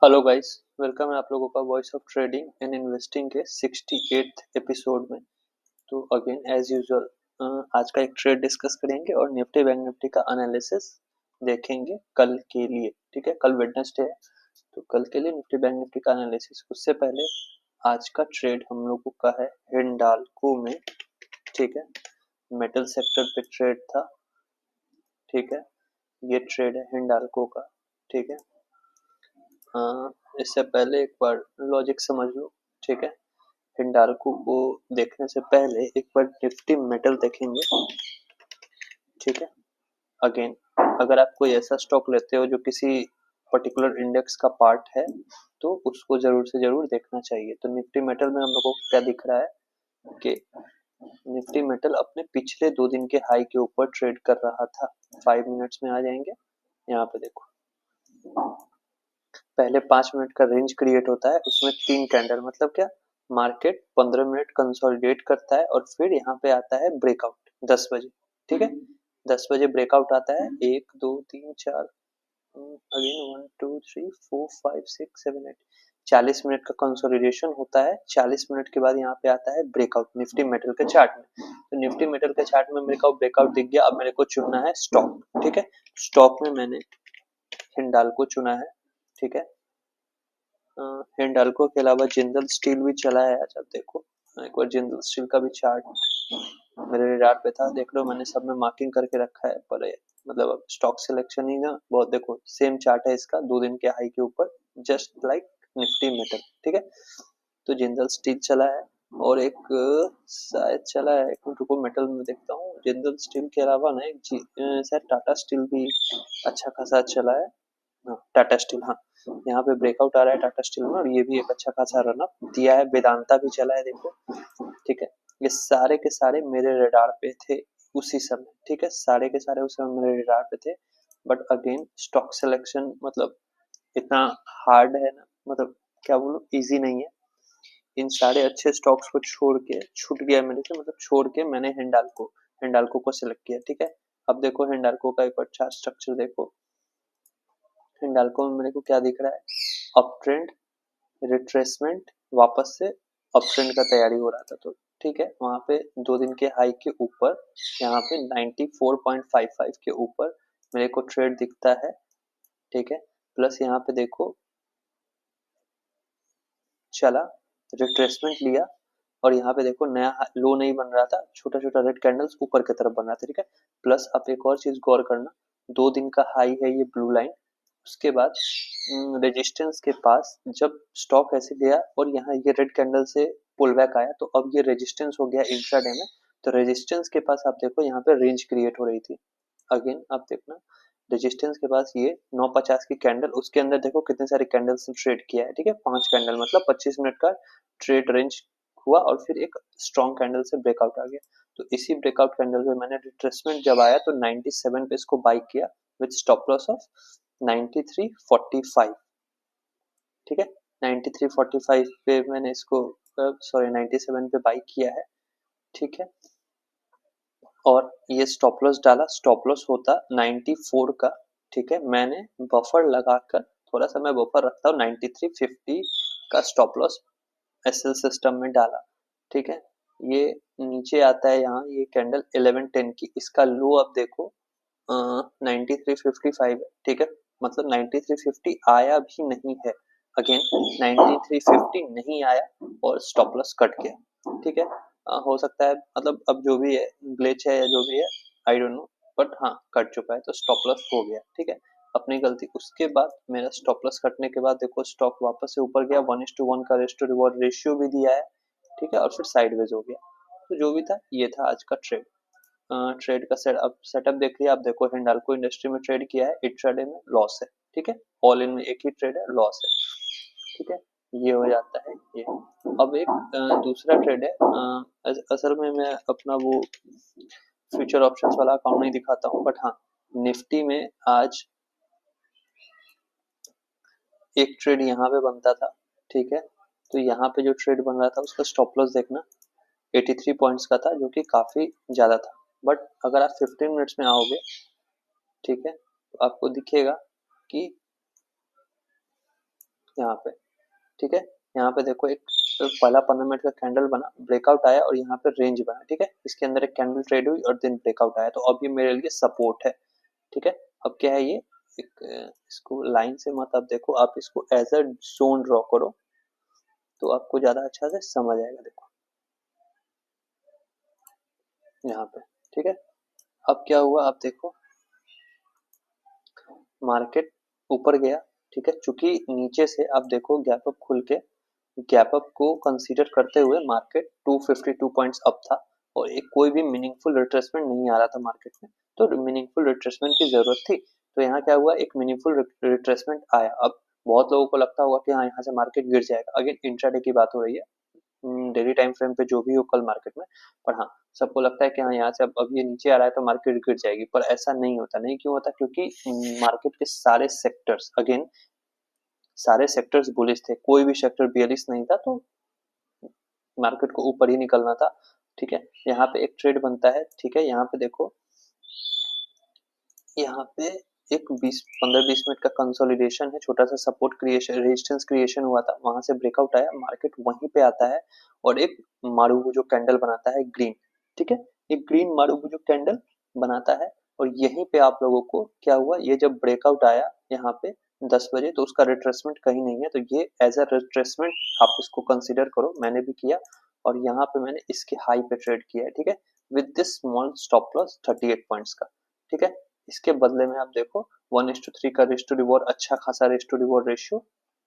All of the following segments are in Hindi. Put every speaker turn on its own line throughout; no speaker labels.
हेलो गाइस, वेलकम है आप लोगों का voice of trading and investing के 68th एपिसोड में। तो अगेन एज यूजुअल आज का एक ट्रेड डिस्कस करेंगे और निफ्टी बैंक निफ्टी का एनालिसिस देखेंगे कल के लिए। ठीक है, कल वेडनेसडे है तो कल के लिए निफ्टी बैंक निफ्टी का एनालिसिस। उससे पहले आज का ट्रेड हम लोगों का है हिंडाल्को में। ठीक है, मेटल सेक्टर पे ट्रेड था। ठीक है, ये ट्रेड है हिंडाल्को का। ठीक है, इससे पहले एक बार लॉजिक समझ लो। ठीक है, हिंडाल्को को देखने से पहले एक बार निफ्टी मेटल देखेंगे। ठीक है, अगेन अगर आप कोई ऐसा स्टॉक लेते हो जो किसी पर्टिकुलर इंडेक्स का पार्ट है तो उसको जरूर से जरूर देखना चाहिए। तो निफ्टी मेटल में हम लोगों को क्या दिख रहा है कि निफ्टी मेटल अपने पिछले 2 दिन के हाई के ऊपर ट्रेड कर रहा था। 5 मिनट्स में आ जाएंगे। यहाँ पे देखो, पहले 5 मिनट का रेंज क्रिएट होता है, उसमें 3 कैंडल, मतलब क्या, मार्केट 15 मिनट कंसोलिडेट करता है और फिर यहाँ पे आता है ब्रेकआउट 10 बजे। ठीक है, 10 बजे ब्रेकआउट आता है, 1 2 3 4, अगेन 1 2 3 4 5 6 7 8, 40 मिनट का कंसोलिडेशन होता है। 40 मिनट के बाद यहाँ पे आता है ब्रेकआउट निफ्टी मेटल के चार्ट में। तो निफ्टी मेटल के चार्ट में मेरे को ब्रेकआउट दिख गया। अब मेरे को चुनना है स्टॉक। ठीक है, स्टॉक में मैंने हिंडाल्को चुना है। ठीक है, हिंडाल्को के अलावा जिंदल स्टील भी चला है। अच्छा देखो, एक बार जिंदल स्टील का भी चार्ट मेरे रडार पे था, देख लो मैंने सब में मार्किंग करके रखा है। पर मतलब अब स्टॉक सिलेक्शन ही ना बहुत, देखो सेम चार्ट है इसका 2 दिन के हाई के ऊपर, जस्ट लाइक निफ्टी मेटल। ठीक है, तो जिंदल स्टील चला है और एक शायद चला है, एक मिनट रुको मेटल में देखता हूँ। जिंदल स्टील के अलावा ना एक शायद टाटा स्टील भी अच्छा खासा चला है। हाँ, टाटा स्टील, हाँ, यहाँ पे ब्रेकआउट आ रहा है टाटा स्टील में और ये भी एक अच्छा खासा रन अप दिया है। वेदांता भी चला है देखो। ठीक है, ये सारे के सारे मेरे रडार पे थे उसी समय। ठीक है, सारे के सारे उस समय मेरे रडार पे थे। बट अगेन स्टॉक सिलेक्शन मतलब इतना हार्ड है ना, मतलब क्या बोलूं, इजी नहीं है। इन सारे अच्छे स्टॉक्स को छोड़ के छूट गया मेरे से, मतलब छोड़ के मैंने हिंडाल्को को सिलेक्ट किया। ठीक है, अब देखो हिंडाल्को का एक अच्छा स्ट्रक्चर देखो। हिंडाल्को में मेरे को क्या दिख रहा है, अप ट्रेंड, रिट्रेसमेंट, वापस से अप ट्रेंड का तैयारी हो रहा था। तो ठीक है, वहां पे 2 दिन के हाई के ऊपर, यहाँ पे 94.55 के ऊपर मेरे को ट्रेड दिखता है। ठीक है, प्लस यहाँ पे देखो चला, रिट्रेसमेंट लिया और यहाँ पे देखो नया लो नहीं बन रहा था, छोटा छोटा रेड कैंडल्स ऊपर की तरफ बन रहा था। ठीक है, प्लस आप एक और चीज गौर करना, 2 दिन का हाई है ये ब्लू लाइन, उसके बाद रेजिस्टेंस के पास जब स्टॉक ऐसे गया और यहाँ ये रेड कैंडल से पुल बैक आया, तो अब ये रेजिस्टेंस हो गया इंट्राडे में। तो रेजिस्टेंस के पास आप देखो यहाँ पे रेंज क्रिएट हो रही थी। अगेन आप देखना, रेजिस्टेंस के पास ये 950 की कैंडल, उसके अंदर देखो कितने सारे कैंडल्स ने ट्रेड किया है। ठीक है, 5 कैंडल, मतलब 25 मिनट का ट्रेड रेंज हुआ और फिर एक स्ट्रॉन्ग कैंडल से ब्रेकआउट आ गया। तो इसी ब्रेकआउट कैंडल में मैंने रिट्रेसमेंट जब आया तो 97 पे इसको बाई किया विद स्टॉप लॉस ऑफ 93.45। ठीक है, 93.45 पे मैंने इसको, सॉरी 97 पे बाई किया है। ठीक है, और ये स्टॉप लॉस डाला, स्टॉप लॉस होता 94 का। ठीक है, मैंने बफर लगाकर, थोड़ा सा मैं बफर रखता हूँ, 93.50 का स्टॉप लॉस एसएल सिस्टम में डाला। ठीक है, ये नीचे आता है यहाँ, ये कैंडल 11:10 की, इसका लो अब देखो 93.55 है। ठीक है, मतलब 93.50 आया भी नहीं है। अगेन 93.50 नहीं आया और स्टॉप लॉस कट गया। ठीक है, हो सकता है, मतलब अब जो भी है, ग्लिच है या जो भी है, आई डोंट नो, बट हाँ कट चुका है तो स्टॉप लॉस हो गया। ठीक है, अपनी गलती। उसके बाद मेरा स्टॉप लॉस कटने के बाद देखो स्टॉक वापस से ऊपर गया, 1:1 का रिस्क टू रिवॉर्ड रेशियो भी दिया है। ठीक है, और फिर साइडवेज हो गया। तो जो भी था ये था आज का ट्रेड। ट्रेड का सेटअप देखिए, आप देखो हिंडाल्को इंडस्ट्री में ट्रेड किया है, इंट्राडे में लॉस है। ठीक है, ऑल इन में एक ही ट्रेड है, लॉस है। ठीक है, ये हो जाता है ये। अब एक दूसरा ट्रेड है, असल में मैं अपना वो फ्यूचर ऑप्शंस वाला अकाउंट नहीं दिखाता हूँ, बट हाँ निफ्टी में आज एक ट्रेड यहाँ पे बनता था। ठीक है, तो यहाँ पे जो ट्रेड बन रहा था उसका स्टॉप लॉस देखना 83 पॉइंट्स का था, जो कि काफी ज्यादा था। बट अगर आप 15 मिनट्स में आओगे, ठीक है, तो आपको दिखेगा कि यहाँ पे, ठीक है। यहाँ पे देखो एक पहला 15 मिनट का कैंडल बना, ब्रेकआउट आया और यहाँ पे रेंज बना, ठीक है। इसके अंदर एक कैंडल ट्रेड हुई और देन ब्रेकआउट आया, तो अब ये मेरे लिए सपोर्ट है, ठीक है। अब क्या है ये, एक इसको लाइन से मत आप देखो, आप इसको एज अ जोन ड्रॉ करो तो आपको ज्यादा अच्छा से समझ आएगा। देखो यहाँ पे, ठीक है। अब क्या हुआ आप देखो, मार्केट ऊपर गया, ठीक है। चूंकि नीचे से आप देखो गैप अप खुल के, गैप अप को कंसीडर करते हुए मार्केट 252 पॉइंट्स अप था और एक कोई भी मीनिंगफुल रिट्रेसमेंट नहीं आ रहा था मार्केट में, तो मीनिंगफुल रिट्रेसमेंट की जरूरत थी। तो यहाँ क्या हुआ, एक मीनिंगफुल रिट्रेसमेंट आया। अब बहुत लोगों को लगता होगा कि हाँ यहाँ से मार्केट गिर जाएगा, अगेन इंट्राडे की बात हो रही है, डेली टाइम फ्रेम पे जो भी हो कल मार्केट में। पर हाँ, सबको लगता है कि हाँ यहाँ से अब ये नीचे आ रहा है तो मार्केट गिर जाएगी, पर ऐसा नहीं होता। नहीं क्यों होता, क्योंकि मार्केट के सारे सेक्टर्स, अगेन सारे सेक्टर्स बुलिश थे, कोई भी सेक्टर बेयरिश नहीं था, तो मार्केट को ऊपर ही निकलना था, ठीक है। यहाँ पे एक ट्रेड बनता है, ठीक है। यहाँ पे देखो, यहाँ पे एक 15-20 मिनट का कंसोलिडेशन है, छोटा सा सपोर्ट क्रिएशन, रेजिस्टेंस क्रिएशन हुआ था, वहां से ब्रेकआउट आया, मार्केट वहीं पे आता है और एक मारुबुजो कैंडल बनाता है ग्रीन, ठीक है। एक ग्रीन मारुबुजो कैंडल बनाता है और यहीं पे आप लोगों को क्या हुआ, ये जब ब्रेकआउट आया यहाँ पे 10 बजे, तो उसका रिट्रेसमेंट कहीं नहीं है, तो ये एज अ रिट्रेसमेंट आप इसको कंसिडर करो, मैंने भी किया। और यहाँ पे मैंने इसके हाई पे ट्रेड किया है, ठीक है, with this small stop loss 38 points का, ठीक है। इसके बदले में आप देखो 1:3 का रिस्क टू रिवॉर्ड, अच्छा खासा रिस्क टू रिवॉर्ड रेशियो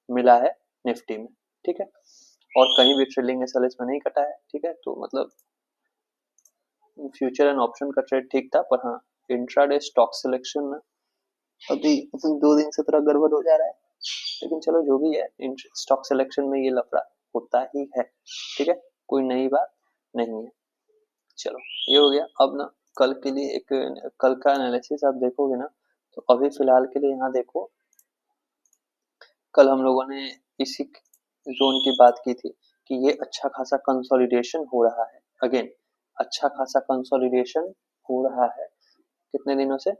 मिला है निफ्टी में, ठीक है। और कहीं भी ट्रेलिंग एसएलएस में नहीं कटा है, ठीक है। तो मतलब फ्यूचर एंड ऑप्शन का ट्रेड ठीक था, पर हाँ इंट्राडे स्टॉक सिलेक्शन में अभी 2 दिन से थोड़ा गड़बड़ हो जा रहा है, लेकिन चलो जो भी है, स्टॉक सिलेक्शन में ये लफड़ा होता ही है, ठीक है, कोई नई बात नहीं है। चलो ये हो गया। अब ना कल के लिए एक, कल का एनालिसिस आप देखोगे ना, तो अभी फिलहाल के लिए यहाँ देखो, कल हम लोगों ने इसी जोन की बात की थी कि ये अच्छा खासा कंसोलिडेशन हो रहा है, अगेन अच्छा खासा कंसोलिडेशन हो रहा है, कितने दिनों से,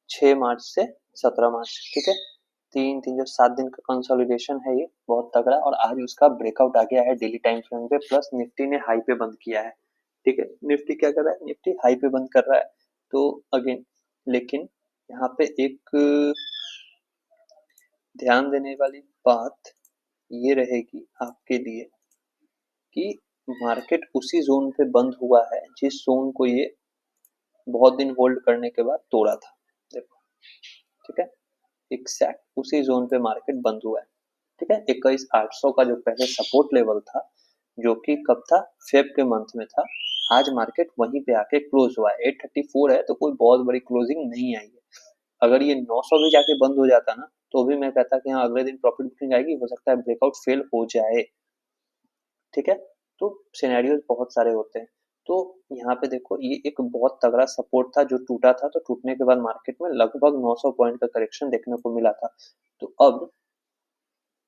6 मार्च से 17 मार्च, ठीक है। 3 3 जो 7 दिन का कंसोलिडेशन है, ये बहुत तगड़ा, और आज उसका ब्रेकआउट आ गया है डेली टाइम फ्रेम पे, प्लस निफ्टी ने हाई पे बंद किया है, ठीक है। निफ्टी क्या कर रहा है, निफ्टी हाई पे बंद कर रहा है, तो अगेन, लेकिन यहाँ पे एक ध्यान देने वाली बात ये रहेगी आपके लिए कि मार्केट उसी जोन पे बंद हुआ है जिस जोन को ये बहुत दिन होल्ड करने के बाद तोड़ा था, देखो, ठीक है। एग्जैक्ट उसी जोन पे मार्केट बंद हुआ है, ठीक है। 21,800 का जो पहले सपोर्ट लेवल था, जो कि कब था, फेब के मंथ में था, आज मार्केट वहीं पे आके क्लोज हुआ है। 834 है, तो कोई बहुत बड़ी क्लोजिंग नहीं आई है। अगर ये 900 भी जाके बंद हो जाता ना, तो भी मैं कहता कि हाँ अगले दिन प्रॉफिट बुकिंग आएगी, हो सकता है ब्रेकआउट फेल हो जाए, ठीक है। तो सिनेरियोज बहुत सारे होते हैं। तो यहाँ पे देखो, ये एक बहुत तगड़ा सपोर्ट था जो टूटा था, तो टूटने के बाद मार्केट में लगभग 900 पॉइंट का करेक्शन देखने को मिला था। तो अब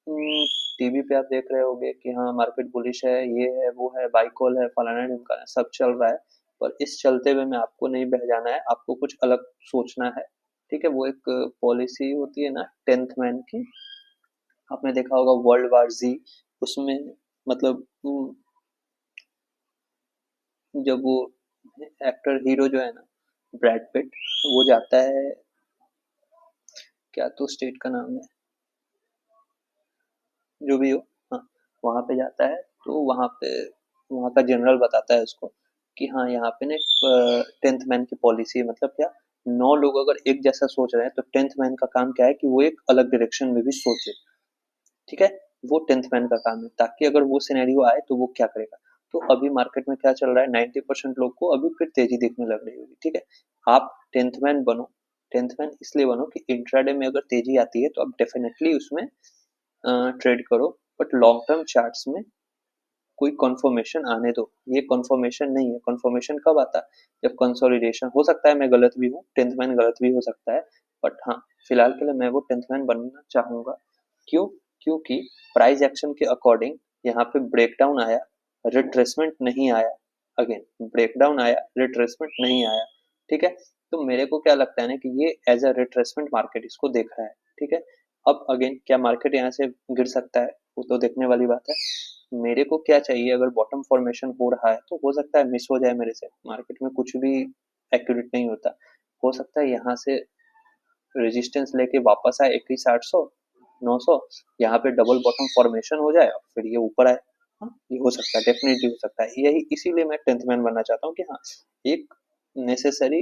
टीवी पे आप देख रहे होगे कि हाँ मार्केट बुलिश है, ये है, वो है, बाई कॉल है, फलाना ढिमकाना है, सब चल रहा है। पर इस चलते हुए में आपको नहीं बह जाना है, आपको कुछ अलग सोचना है, ठीक है। वो एक पॉलिसी होती है ना 10th मैन की, आपने देखा होगा वर्ल्ड वार जी, उसमें मतलब जब वो एक्टर हीरो जो है ना, ब्रैड पिट, वो जाता है, क्या तो स्टेट का नाम है, जो भी हो, हाँ, वहां पे जाता है, तो वहां पे वहां का जनरल बताता है उसको कि हाँ यहाँ पे ना 10th मैन की पॉलिसी है, मतलब क्या, 9 लोग अगर एक जैसा सोच रहे हैं, तो 10th मैन का काम क्या है कि वो एक अलग डायरेक्शन में भी सोचे, ठीक है। वो 10th मैन का काम है, ताकि अगर वो सिनेरियो आए तो वो क्या करेगा। तो अभी मार्केट में क्या चल रहा है, 90% लोग को अभी फिर तेजी दिखने लग रही होगी, ठीक है। आप 10th मैन बनो, 10th मैन इसलिए बनो कि इंट्राडे में अगर तेजी आती है तो आप डेफिनेटली उसमें ट्रेड करो, बट लॉन्ग टर्म चार्ट्स में कोई कंफर्मेशन आने दो। ये कंफर्मेशन नहीं है, कंफर्मेशन कब आता है, जब कंसोलिडेशन, हो सकता है मैं गलत भी हूँ, 10th मैन गलत भी हो सकता है, बट हाँ फिलहाल के लिए मैं वो 10th मैन बनना चाहूंगा। क्यों, क्योंकि प्राइस एक्शन के अकॉर्डिंग यहाँ पे ब्रेकडाउन आया, रिट्रेसमेंट नहीं आया, अगेन ब्रेकडाउन आया, रिट्रेसमेंट नहीं आया, ठीक है। तो मेरे को क्या लगता है ना कि ये एज अ रिट्रेसमेंट मार्केट इसको देख रहा है, ठीक है। अब अगेन क्या मार्केट यहाँ से गिर सकता है, वो तो देखने वाली बात है। मेरे को क्या चाहिए, अगर बॉटम फॉर्मेशन हो रहा है तो हो सकता है मिस हो जाए मेरे से, मार्केट में कुछ भी एक्यूरेट नहीं होता। हो सकता है यहाँ से रेजिस्टेंस लेके वापस आए 21,800 900, यहाँ पे डबल बॉटम फॉर्मेशन हो जाए और फिर ये ऊपर आए। हाँ, ये हो सकता है, डेफिनेटली हो सकता है। यही इसीलिए मैं 10th मैन बनना चाहता हूँ कि हाँ, एक नेसेसरी,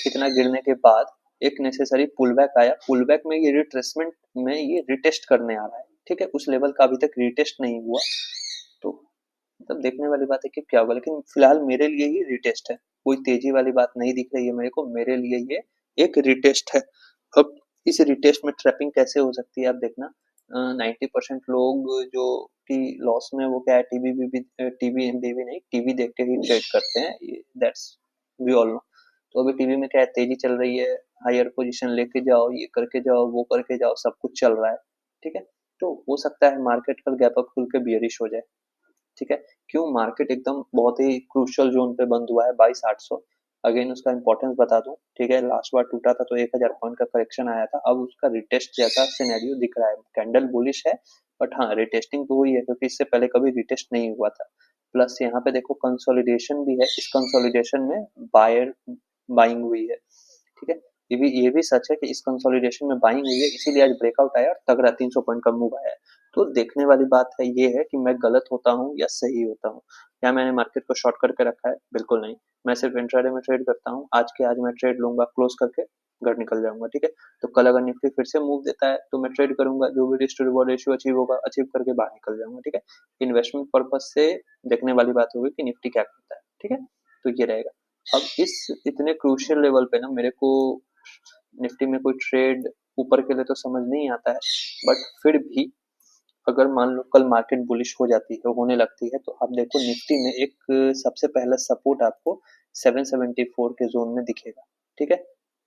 इतना गिरने के बाद एक नेसेसरी पुल बैक आया, पुल बैक में ये रिट्रेसमेंट में ये रिटेस्ट करने आ रहा है, ठीक है। उस लेवल का अभी तक रिटेस्ट नहीं हुआ, तो मतलब देखने वाली बात है कि क्या होगा, लेकिन फिलहाल मेरे लिए ये रिटेस्ट है। कोई तेजी वाली बात नहीं दिख रही है मेरे को, मेरे लिए ये एक रिटेस्ट है। अब इस रिटेस्ट में ट्रैपिंग कैसे हो सकती है आप देखना। 90% लोग जो कि लॉस में, वो क्या है, टीवी एमबीबी नहीं, टीवी देख के ही ट्रेड करते हैं, दैट्स वी ऑल नो। तो अभी टीवी में क्या है, तेजी चल रही है, हायर पोजीशन लेके जाओ, ये करके जाओ, वो करके जाओ, सब कुछ चल रहा है, ठीक है। तो हो सकता है मार्केट कल गैप अप खुल के बियरिश हो जाए, ठीक है। क्यों, मार्केट एकदम बहुत ही क्रूशियल जोन पे बंद हुआ है 22,800। अगेन उसका इंपॉर्टेंस बता दूं, ठीक है, लास्ट बार टूटा था तो 1,000 पॉइंट का करेक्शन आया था, अब उसका रिटेस्ट जैसा सिनेरियो दिख रहा है, कैंडल बुलिश है। बट हाँ, रिटेस्टिंग तो हुई है क्योंकि इससे पहले कभी रिटेस्ट नहीं हुआ था। प्लस यहाँ पे देखो कंसोलिडेशन भी है, इस कंसोलिडेशन में बायर बाइंग हुई है, ठीक है। ये भी सच है कि इस कंसोलिडेशन में बाइंग हुई है, इसीलिए आज ब्रेकआउट आया और तगड़ा 300 पॉइंट का मूव आया है। तो देखने वाली बात है, ये है कि मैं गलत होता हूँ या सही होता हूँ। क्या मैंने मार्केट को शॉर्ट करके रखा है? बिल्कुल नहीं। मैं सिर्फ इंट्राडे में ट्रेड करता हूँ, आज के आज मैं ट्रेड लूंगा, क्लोज करके घर निकल जाऊंगा, ठीक है। तो कल अगर निफ्टी फिर से मूव देता है तो मैं ट्रेड करूंगा, जो भी risk to reward ratio achieve होगा, अचीव करके बाहर निकल जाऊंगा, ठीक है। इन्वेस्टमेंट पर्पज से देखने वाली बात होगी कि निफ्टी क्या करता है, ठीक है। तो ये रहेगा। अब इस इतने क्रूशियल लेवल पे ना मेरे को निफ्टी में कोई ट्रेड ऊपर के लिए तो समझ नहीं आता है, बट फिर भी अगर मान लो कल मार्केट बुलिश हो जाती है, होने लगती है, तो आप देखो निफ्टी में एक सबसे पहला सपोर्ट आपको 774 के जोन में दिखेगा, ठीक है।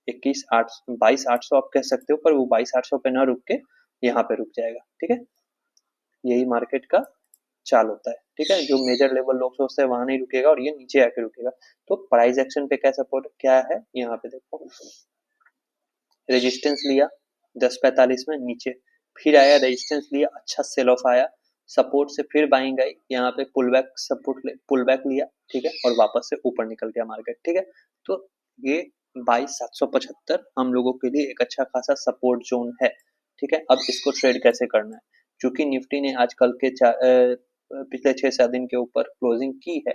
22,800 आप कह सकते हो, पर वो 22,800 पे ना रुक के यहाँ पे रुक जाएगा, ठीक है। यही मार्केट का चाल होता है, ठीक है। जो मेजर लेवल लोग सोचते हैं वहां नहीं रुकेगा और ये नीचे आके रुकेगा। तो प्राइस एक्शन पे क्या सपोर्ट क्या है, यहाँ पे देखो, रेजिस्टेंस लिया 1045 में नीचे, फिर आया रेजिस्टेंस लिया, अच्छा सेल ऑफ आया, सपोर्ट से फिर बाइंग आई, यहाँ पे pull back support pull back लिया, ठीक है, और वापस से ऊपर निकल गया मार्केट, ठीक है। तो ये 22,775 हम लोगों के लिए एक अच्छा खासा सपोर्ट जोन है, ठीक है। अब इसको ट्रेड कैसे करना है, क्योंकि निफ्टी ने आज कल के पिछले 6-7 दिन के ऊपर क्लोजिंग की है,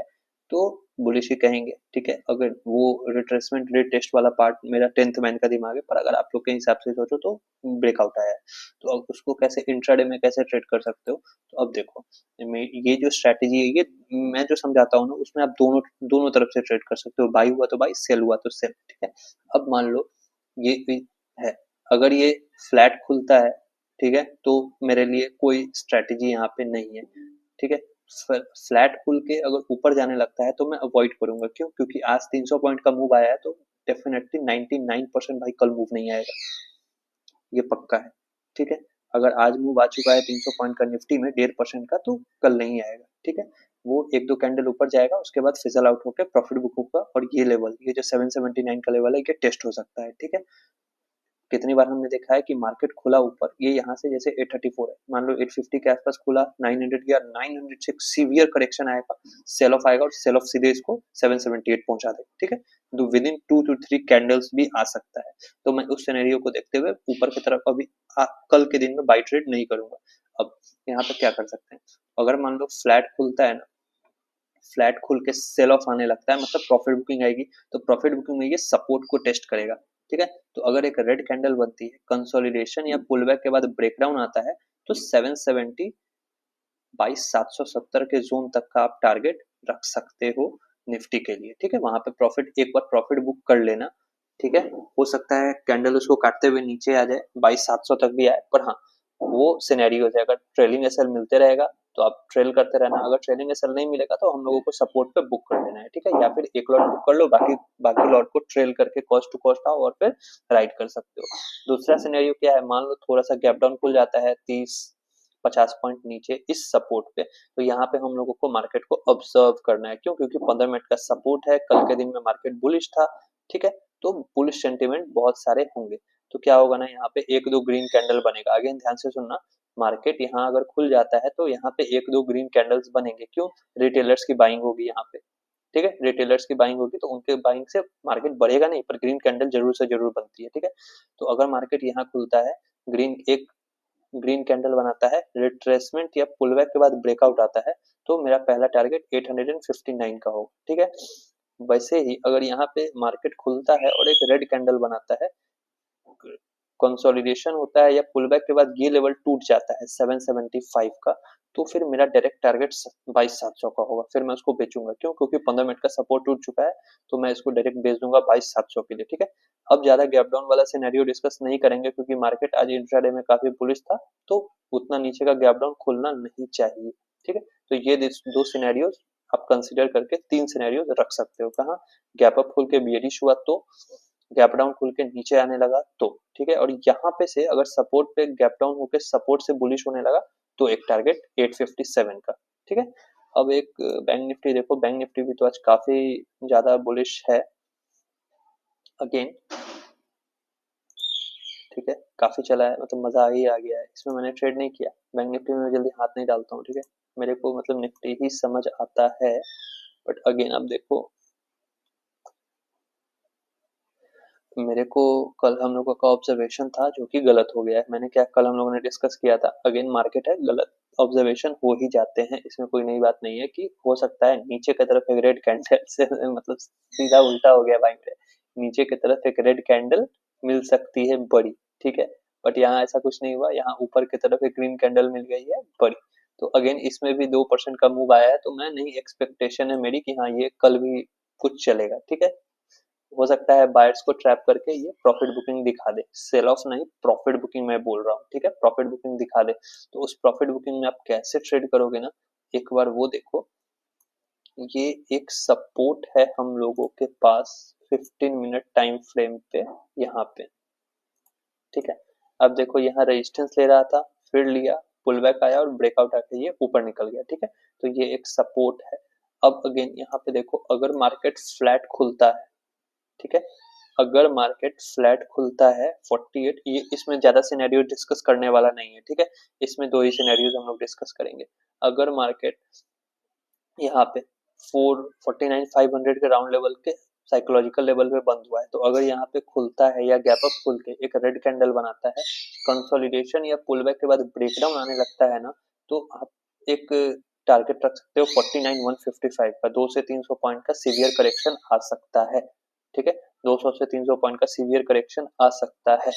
तो बुलिश ही कहेंगे, ठीक है। अगर वो रिट्रेसमेंट रिटेस्ट वाला पार्ट मेरा 10th मैन का दिमाग है, पर अगर आप लोग के हिसाब से सोचो तो ब्रेकआउट आया है, तो अब उसको कैसे इंट्राडे में कैसे ट्रेड कर सकते हो। तो अब देखो, ये जो स्ट्रैटेजी है, ये मैं जो समझाता हूँ ना, उसमें आप दोनों दोनों तरफ से ट्रेड कर सकते हो, बाई हुआ तो बाई, सेल हुआ तो सेल, ठीक है। अब मान लो ये है, अगर ये फ्लैट खुलता है, ठीक है, तो मेरे लिए कोई स्ट्रैटेजी यहाँ पे नहीं है, ठीक है। फ्लैट खुल के अगर ऊपर जाने लगता है तो मैं अवॉइड करूंगा, क्यों, क्योंकि आज 300 पॉइंट का मूव आया है, तो डेफिनेटली 99% भाई कल मूव नहीं आएगा, ये पक्का है, ठीक है। अगर आज मूव आ चुका है 300 पॉइंट का निफ्टी में 1.5% का, तो कल नहीं आएगा, ठीक है। वो एक दो कैंडल ऊपर जाएगा, उसके बाद फिजल आउट होकर प्रॉफिट बुक होगा, और ये लेवल, ये जो 779 का लेवल है, ये टेस्ट हो सकता है, ठीक है। कितनी बार हमने देखा है कि मार्केट खुला ऊपर, ये यहाँ से जैसे 834 है, मान लो 850 के आसपास खुला, 900 या 900 से सीवियर करेक्शन आएगा, सेल ऑफ आएगा, और सेल ऑफ सीधे इसको 778 पहुंचा दे, ठीक है। तो विद इन 2 to 3 कैंडल्स भी आ सकता है। तो मैं उस सिनेरियो को देखते हुए ऊपर की तरफ अभी कल के दिन में बाई ट्रेड नहीं करूंगा। अब यहाँ पे क्या कर सकते हैं, अगर मान लो फ्लैट खुलता है ना, फ्लैट खुल के सेल ऑफ आने लगता है, मतलब प्रॉफिट बुकिंग आएगी, तो प्रॉफिट बुकिंग में ये सपोर्ट को टेस्ट करेगा, ठीक है। तो अगर एक रेड कैंडल बनती है, कंसोलिडेशन या पुलबैक के बाद ब्रेकडाउन आता है, तो 770 22,770 के जोन तक का आप टारगेट रख सकते हो निफ्टी के लिए, ठीक है। वहां पे प्रॉफिट, एक बार प्रॉफिट बुक कर लेना, ठीक है। हो सकता है कैंडल उसको काटते हुए नीचे आ जाए, 22,700 तक भी आए, पर हाँ, वो सिनेरियो है, अगर ट्रेलिंग एसएल मिलते रहेगा तो आप ट्रेल करते रहना, अगर ट्रेलिंग एसएल नहीं मिलेगा तो हम लोगों को सपोर्ट पे बुक कर लेना है, ठीक है। या फिर एक लॉट बुक कर लो, बाकी बाकी लॉट को ट्रेल करके कॉस्ट टू कॉस्ट आओ और फिर राइड कर सकते हो। दूसरा सिनेरियो क्या है, मान लो थोड़ा सा गैप डाउन खुल जाता है 30-50 पॉइंट नीचे इस सपोर्ट पे, तो यहाँ पे हम लोगों को मार्केट को ऑब्जर्व करना है, क्यों, क्योंकि 15 मिनट का सपोर्ट है, कल के दिन में मार्केट बुलिश था, ठीक है। तो बुलिश सेंटीमेंट बहुत सारे होंगे। तो क्या होगा ना, यहाँ पे एक दो ग्रीन कैंडल बनेगा। अगेन ध्यान से सुनना, मार्केट यहाँ अगर खुल जाता है तो यहाँ पे एक दो ग्रीन कैंडल्स बनेंगे। क्यों? रिटेलर्स की बाइंग होगी यहाँ पे, ठीक है, रिटेलर्स की बाइंग होगी तो उनके बाइंग से मार्केट बढ़ेगा नहीं, पर ग्रीन कैंडल जरूर से जरूर बनती है, ठीक है। तो अगर मार्केट यहाँ खुलता है, एक ग्रीन कैंडल बनाता है, रिट्रेसमेंट या पुलबैक के बाद ब्रेकआउट आता है, तो मेरा पहला टारगेट 859 का होगा, ठीक है। वैसे ही अगर यहाँ पे मार्केट खुलता है और एक रेड कैंडल बनाता है, कंसोलिडेशन होता है या पुलबैक के बाद ये लेवल टूट जाता है 775 का, तो फिर मेरा डायरेक्ट टारगेट 22,700 का होगा। फिर मैं उसको बेचूंगा। क्यों? क्योंकि 15 मिनट का सपोर्ट टूट चुका है, तो मैं इसको डायरेक्ट बेच दूंगा 22,700 के लिए, ठीक है। अब ज्यादा गैप डाउन वाला सिनेरियो डिस्कस नहीं करेंगे, क्योंकि मार्केट आज इंट्राडे में काफी बुलिश था, तो उतना नीचे का गैप डाउन खुलना नहीं चाहिए, ठीक है। तो ये दो सिनेरियोज आप कंसिडर करके तीन सिनेरियोज रख सकते हो। कहाँ? गैप अप खुल के बियरिश हुआ तो, गैप डाउन खुल के नीचे आने लगा तो, ठीक है। और यहाँ पे से अगर सपोर्ट पे गैप डाउन होकर सपोर्ट से बुलिश होने लगा, तो एक टारगेट 857 का, ठीक है। अब एक बैंक निफ्टी देखो, बैंक निफ्टी भी तो आज काफी ज्यादा बुलिश है अगेन, ठीक है। काफी चला है, मतलब मजा ही आ गया है इसमें। मैंने ट्रेड नहीं किया बैंक निफ्टी में, मैं जल्दी हाथ नहीं डालता हूँ, ठीक है। मेरे को मतलब निफ्टी ही समझ आता है। बट अगेन अब देखो, मेरे को कल हम लोगों का ऑब्जर्वेशन था जो कि गलत हो गया है। मैंने क्या कल हम लोगों ने डिस्कस किया था, अगेन मार्केट है, गलत ऑब्जर्वेशन हो ही जाते हैं, इसमें कोई नई बात नहीं है कि हो सकता है नीचे की तरफ एक रेड कैंडल से मतलब सीधा उल्टा हो गया भाई मेरे, नीचे की तरफ एक रेड कैंडल मिल सकती है बड़ी, ठीक है। बट यहाँ ऐसा कुछ नहीं हुआ, यहाँ ऊपर की तरफ एक ग्रीन कैंडल मिल गई है बड़ी। तो अगेन इसमें भी 2% का मूव आया है, तो मैं नहीं, एक्सपेक्टेशन है मेरी कि हाँ ये कल भी कुछ चलेगा, ठीक है। हो सकता है बायर्स को ट्रैप करके ये प्रॉफिट बुकिंग दिखा दे, सेल ऑफ नहीं, प्रॉफिट बुकिंग मैं बोल रहा हूँ, ठीक है, प्रॉफिट बुकिंग दिखा दे। तो उस प्रॉफिट बुकिंग में आप कैसे ट्रेड करोगे ना, एक बार वो देखो। ये एक सपोर्ट है हम लोगों के पास 15 मिनट टाइम फ्रेम पे, यहाँ पे, ठीक है। अब देखो यहाँ रेजिस्टेंस ले रहा था, फिर लिया, पुल बैक आया और ब्रेकआउट आके ये ऊपर निकल गया, ठीक है। तो ये एक सपोर्ट है। अब अगेन यहाँ पे देखो, अगर मार्केट फ्लैट खुलता है, ठीक है, अगर मार्केट फ्लैट खुलता है 48, ये इसमें ज्यादा सिनेरियो डिस्कस करने वाला नहीं है, ठीक है। इसमें दो ही सिनेरियोज हम लोग डिस्कस करेंगे। अगर मार्केट यहाँ पे 449,500 के राउंड लेवल के साइकोलॉजिकल लेवल पे बंद हुआ है, तो अगर यहाँ पे खुलता है या गैप अप खुल के एक रेड कैंडल बनाता है, कंसोलिडेशन या पुल बैक के बाद ब्रेकडाउन आने लगता है ना, तो आप एक टारगेट रख सकते हो 49,155 का, 200 से 300 पॉइंट का सीवियर करेक्शन आ सकता है, ठीक है। 200 से 300 पॉइंट का सीवियर करेक्शन आ सकता है,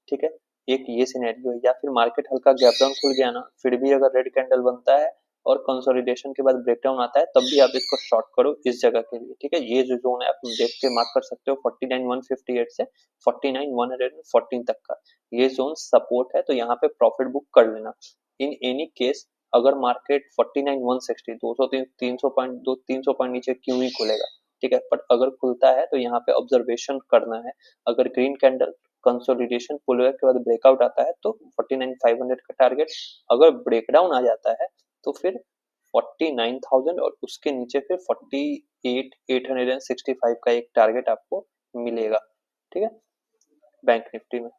ठीक है। एक ये सिनेरियो है। या फिर मार्केट हल्का गैप डाउन खुल गया ना, फिर भी अगर रेड कैंडल बनता है और कंसोलिडेशन के बाद ब्रेकडाउन आता है, तब भी आप इसको शॉर्ट करो इस जगह के लिए, ठीक है। ये जो जोन है आप देख के मार्क कर सकते हो, 49,158 से 49,114 तक का ये जोन सपोर्ट है, तो यहाँ पे प्रॉफिट बुक कर लेना। इन एनी केस अगर मार्केट 49,160, 200 300 पॉइंट, 300 पॉइंट नीचे क्यों ही खुलेगा, ठीक है। बट अगर खुलता है तो यहाँ पे ऑब्जर्वेशन करना है। अगर ग्रीन कैंडल कंसोलिडेशन पुलबैक के बाद ब्रेकआउट आता है तो 49,500 का टारगेट, अगर ब्रेकडाउन आ जाता है तो फिर 49,000 और उसके नीचे फिर 48,865 का एक टारगेट आपको मिलेगा, ठीक है, बैंक निफ्टी में।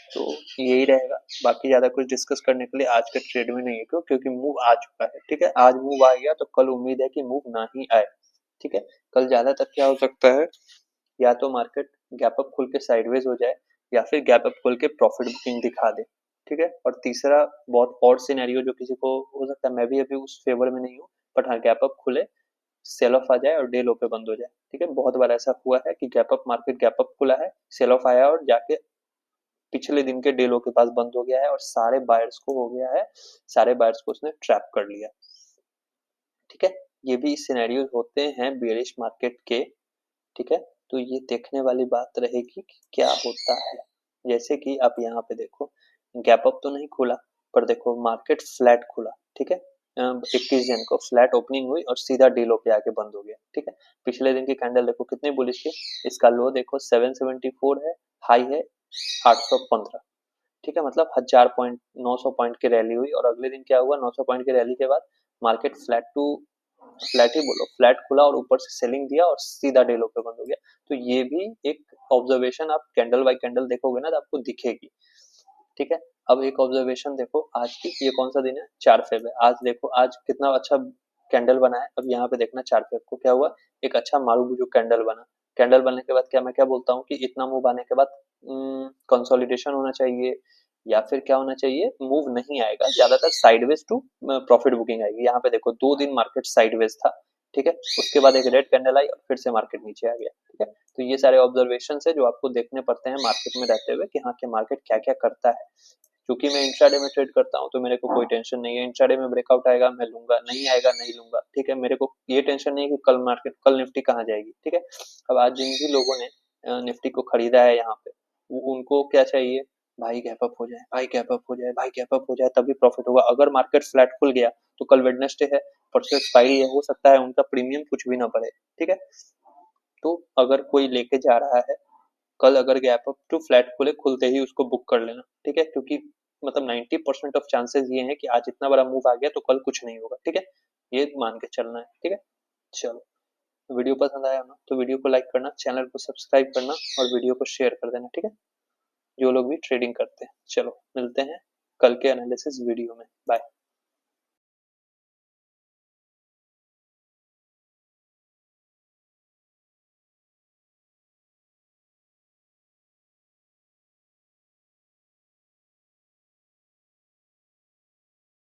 तो यही रहेगा। बाकी ज्यादा कुछ डिस्कस करने के लिए आज के ट्रेड में नहीं है। क्यों? क्योंकि मूव आ चुका है, ठीक है। आज मूव आ गया तो कल उम्मीद है कि मूव ना ही आए, ठीक है। कल ज्यादातर क्या हो सकता है, या तो मार्केट गैप अप खुल के साइडवेज हो जाए, या फिर गैप अप खोल के प्रॉफिट बुकिंग दिखा दे, ठीक है। और तीसरा बहुत और सिनेरियो जो किसी को हो सकता है, मैं भी अभी उस फेवर में नहीं हूँ, बट हाँ गैप अप खुले, सेल ऑफ आ जाए और डे लो पे बंद हो जाए, ठीक है। बहुत बार ऐसा हुआ है कि gap up market gap up खुला है, सेल ऑफ आया और जाके पिछले दिन के डे लो के पास बंद हो गया है और सारे बायर्स को हो गया है, सारे बायर्स को उसने ट्रैप कर लिया, ठीक है। ये भी सिनेरियो होते हैं बेरिश मार्केट के, ठीक है। तो ये देखने वाली बात रहेगी कि क्या होता है। जैसे कि आप यहाँ पे देखो, गैप अप तो नहीं खुला, पर देखो मार्केट फ्लैट खुला, ठीक है। 21 जन को फ्लैट ओपनिंग हुई और सीधा डीलो पे आके बंद हो गया, ठीक है। पिछले दिन की कैंडल देखो कितनी बुलिश थी, इसका लो देखो 774 है, हाई है 815, ठीक है। मतलब 1000 पॉइंट, 900 पॉइंट की रैली हुई और अगले दिन क्या हुआ, 900 पॉइंट की रैली के बाद मार्केट फ्लैट टू फ्लैट ही बोलो, फ्लैट खुला और ऊपर से सेलिंग दिया और सीधा डे लो पे बंद हो गया। तो ये भी एक ऑब्जर्वेशन आप कैंडल बाय कैंडल देखोगे ना तो आपको दिखेगी। ठीक है, अब एक ऑब्जर्वेशन देखो आज की, ये कौन सा दिन है, 4 फेब है। आज देखो आज कितना अच्छा कैंडल बना है। अब यहाँ पे देखना 4 फेब को क्या हुआ, एक अच्छा मारूबुजू कैंडल बना। कैंडल बनने के बाद क्या मैं क्या बोलता हूँ कि इतना मूव आने के बाद कंसोलिडेशन होना चाहिए, या फिर क्या होना चाहिए, मूव नहीं आएगा, ज्यादातर साइडवेज टू प्रॉफिट बुकिंग आएगी। यहाँ पे देखो 2 दिन मार्केट साइडवेज था, ठीक है, उसके बाद एक रेड कैंडल आई और फिर से मार्केट नीचे आ गया। ठीक है, तो ये सारे ऑब्जर्वेशन है जो आपको देखने पड़ते हैं मार्केट में रहते हुए कि हाँ कि मार्केट क्या क्या करता है। क्योंकि मैं इंट्राडे में ट्रेड करता हूँ तो मेरे को कोई टेंशन नहीं है, इंट्राडे में ब्रेकआउट आएगा मैं लूंगा, नहीं आएगा नहीं लूंगा। ठीक है, मेरे को ये टेंशन नहीं है कि कल मार्केट, कल निफ्टी कहाँ जाएगी। ठीक है, अब आज जिन भी लोगों ने निफ्टी को खरीदा है यहाँ पे, उनको क्या चाहिए, भाई गैप अप हो जाए, भाई गैप अप हो जाए, भाई गैप अप हो जाए, तभी प्रॉफिट होगा। अगर मार्केट फ्लैट खुल गया तो कल वेडनेसडे है, परसों एक्सपायरी है, हो सकता है उनका प्रीमियम कुछ भी ना बढ़े। ठीक है, तो अगर कोई लेके जा रहा है, कल अगर गैप अप टू फ्लैट खुले, खुलते ही उसको बुक कर लेना। ठीक है, क्योंकि मतलब 90% ऑफ चांसेस ये हैं कि आज इतना बड़ा मूव आ गया तो कल कुछ नहीं होगा। ठीक है, ये मान के चलना है। ठीक है, चलो, वीडियो पसंद आया ना तो वीडियो को लाइक करना, चैनल को सब्सक्राइब करना और वीडियो को शेयर कर देना। ठीक है, जो लोग भी ट्रेडिंग करते हैं। चलो मिलते हैं कल के एनालिसिस वीडियो में, बाय।